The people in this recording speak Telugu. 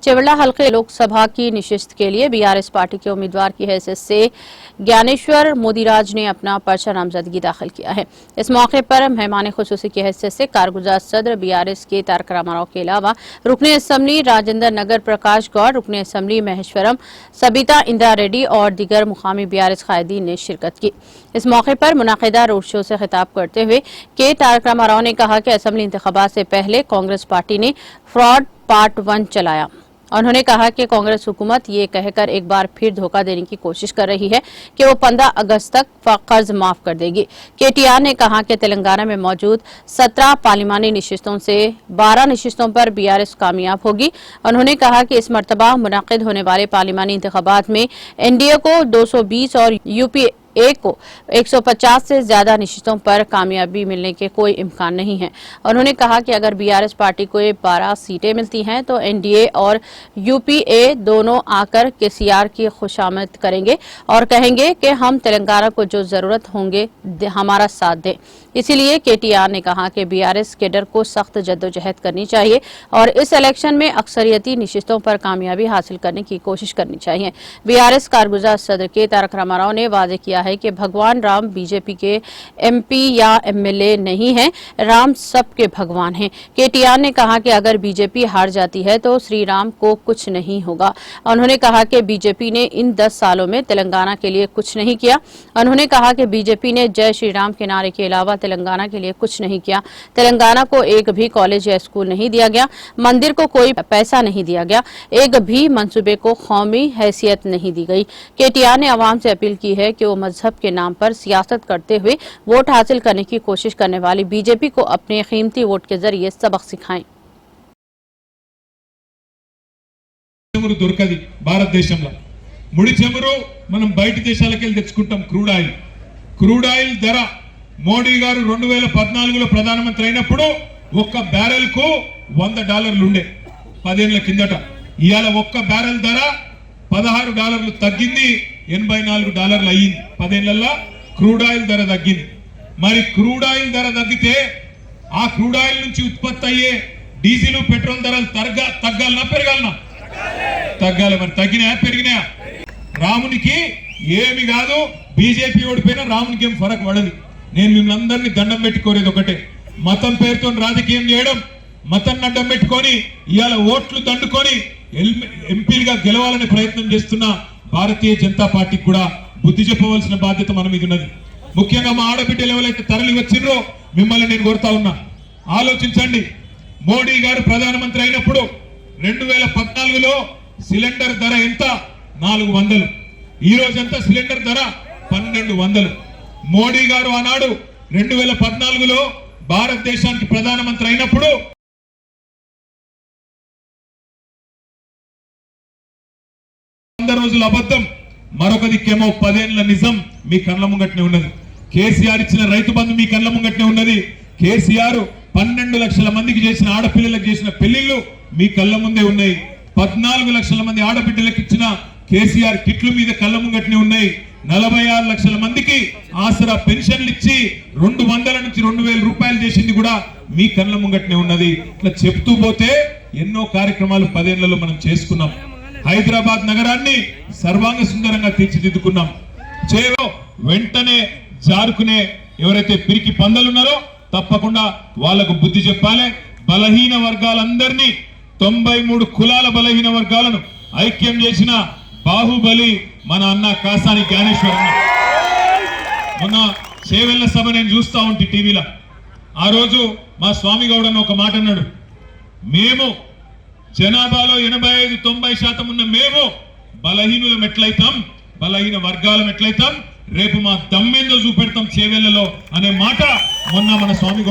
चेवड़ा हल्के लोकसभा की निशिस्त के लिए बीआरएस पार्टी के उम्मीदवार की हैसियत से ज्ञानेश्वर मोदीराज ने अपना पर्चा नामजदगी दाखिल किया है। इस मौके पर मेहमान खुसूसी की हैसियत से कारगुजार सदर बीआरएस के तारक रामाराव के अलावा रुकने असेंबली राजेंद्र नगर प्रकाश गौड़, रुकने असेंबली महेश्वरम सबिता इंदिरा रेड्डी और दीगर मुकामी बीआरएस कायदीन ने शिरकत की। इस मौके पर मुनाकिदा रोड शो से खिताब करते हुए के तारक रामाराव ने कहा कि असेंबली इंतखाबात से पहले कांग्रेस पार्टी ने फ्रॉड पार्ट 1 चलाया। उन्होंने कहा कि कांग्रेस हुकूमत ये कहकर एक बार फिर धोखा देने की कोशिश कर रही है कि वो 15 अगस्त तक कर्ज माफ कर देगी। केटीआर ने कहा कि तेलंगाना में मौजूद 17 पार्लिमानी निशिस्तों से 12 निशिस्तों पर बीआरएस कामयाब होगी। उन्होंने कहा कि इस मरतबा मुनाकिद होने वाले पार्लिमानी इंतखाबात में एनडीए को 220 और यूपीए को 150 से ज्यादा निशिस्तों पर कामयाबी मिलने के कोई इम्कान नहीं है। उन्होंने कहा कि अगर बीआरएस पार्टी को 12 सीटें मिलती हैं तो एनडीए और यूपीए दोनों आकर केसीआर की खुशामद करेंगे और कहेंगे कि हम तेलंगाना को जो जरूरत होंगे हमारा साथ दें। इसीलिए केटीआर ने कहा कि बीआरएस कैडर को सख्त जद्दोजहद करनी चाहिए और इस इलेक्शन में अक्सरियती निशिस्तों पर कामयाबी हासिल करने की कोशिश करनी चाहिए। बीआरएस कारगुजार सदर के तारक रामाराव ने वादे किया है कि भगवान राम बीजेपी के एमपी या एमएलए नहीं हैं, राम सबके भगवान हैं। केटीआर ने कहा कि अगर बीजेपी हार जाती है तो श्री राम को कुछ नहीं होगा। उन्होंने कहा कि बीजेपी ने इन 10 सालों में तेलंगाना के लिए कुछ नहीं किया। उन्होंने कहा कि बीजेपी ने जय श्री राम के नारे के अलावा तेलंगाना के लिए कुछ नहीं किया। तेलंगाना को एक भी कॉलेज या स्कूल नहीं दिया गया, मंदिर को कोई पैसा नहीं दिया गया, एक भी मंसूबे को कौमी हैसियत नहीं दी गई। केटीआर ने आवाम से अपील की है कि वो मजहब के नाम पर सियासत करते हुए वोट हासिल करने की कोशिश करने वाली बीजेपी को अपने कीमती वोट के जरिए सबक सिखाएं। దొరకది భారతదేశంలో ముడి చెమురు మనం బయట దేశాలకు వెళ్ళి తెచ్చుకుంటాం క్రూడ్ ఆయిల్ ధర మోడీ గారు 2014లో ప్రధానమంత్రి అయినప్పుడు ఒక్క బ్యారెల్ కు $100 ఉండే 10 ఏళ్ల కిందట ఇయాల ఒక్క బ్యారెల్ ధర $16 తగ్గింది $84 అయ్యింది 10 ఏళ్లలో క్రూడ్ ఆయిల్ ధర తగ్గింది మరి క్రూడ్ ఆయిల్ ధర తగ్గితే ఆ క్రూడ్ ఆయిల్ నుంచి ఉత్పత్తి అయ్యే డీజిల్ పెట్రోల్ ధరలు తగ్గాలనా పెరగాలనా తగ్గాలి మరి తగ్గినాయా పెరిగినాయా రామునికి ఏమి కాదు బీజేపీ ఓడిపోయినా రామునికి ఏం ఫరక్ పడదు నేను మిమ్మల్ని అందరినీ దండం పెట్టుకోరేది ఒకటే మతం పేరుతో రాజకీయం చేయడం మతాన్ని అడ్డం పెట్టుకొని ఇవాళ ఓట్లు దండుకొని ఎంపీలుగా గెలవాలనే ప్రయత్నం చేస్తున్న భారతీయ జనతా పార్టీకి కూడా బుద్ధి చెప్పవలసిన బాధ్యత మన మీద ఉన్నది ముఖ్యంగా మా ఆడబిడ్డలు ఎవరైతే తరలి వచ్చిండ్రో మిమ్మల్ని నేను కోరుతా ఉన్నా ఆలోచించండి మోడీ గారు ప్రధానమంత్రి అయినప్పుడు 2014లో సిలిండర్ ధర ఎంత 400 ఈ రోజు ఎంత సిలిండర్ ధర 1200 మోడీ గారు ఆనాడు 2014లో భారతదేశానికి ప్రధానమంత్రి అయినప్పుడు 100 రోజుల అబద్ధం మరొక దిక్కేమో 10 ఏళ్ల నిజం మీ కళ్ళ ముంగట్నే ఉన్నది కేసీఆర్ ఇచ్చిన రైతు బంధు మీ కళ్ళ ముంగట్నే ఉన్నది కేసీఆర్ 12 లక్షల మందికి చేసిన ఆడపిల్లలకు చేసిన పెళ్లిళ్ళు మీ కళ్ళ ముందే ఉన్నాయి 14 లక్షల మంది ఆడబిడ్డలకు ఇచ్చిన కేసీఆర్ కిట్లు మీద కళ్ళ ముంగట్నే ఉన్నాయి 46 లక్షల మందికి ఆసరా పెన్షన్లు ఇచ్చి 200 నుంచి 2000 రూపాయలు చేసింది కూడా మీ కళ్ళ ముంగట్నే ఉన్నది ఇట్లా చెప్తూ పోతే ఎన్నో కార్యక్రమాలు 10 ఏళ్లలో మనం చేసుకున్నాం హైదరాబాద్ నగరాన్ని సర్వాంగ సుందరంగా తీర్చిదిద్దుకున్నాం చేలో వెంటనే జారుకునే ఎవరైతే పిరికి పందలున్నారో తప్పకుండా వాళ్లకు బుద్ధి చెప్పాలి బలహీన వర్గాలందరినీ 93 కులాల బలహీన వర్గాలను ఐక్యం చేసిన బాహుబలి మన అన్న కాసాని జ్ఞానేశ్వర్ అన్న మొన్న చేవెళ్ల సభ నేను చూస్తా ఉంటే టీవీలో ఆ రోజు మా స్వామి గౌడ్ అన్న ఒక మాట అన్నాడు మేము జనాభాలో 85-90% ఉన్న మేము బలహీనులం ఎట్లయితాం బలహీన వర్గాలం ఎట్లయితాం రేపు మా దమ్మేందో చూపెడతాం చేవెళ్లలో అనే మాట మొన్న మన స్వామి గౌడ్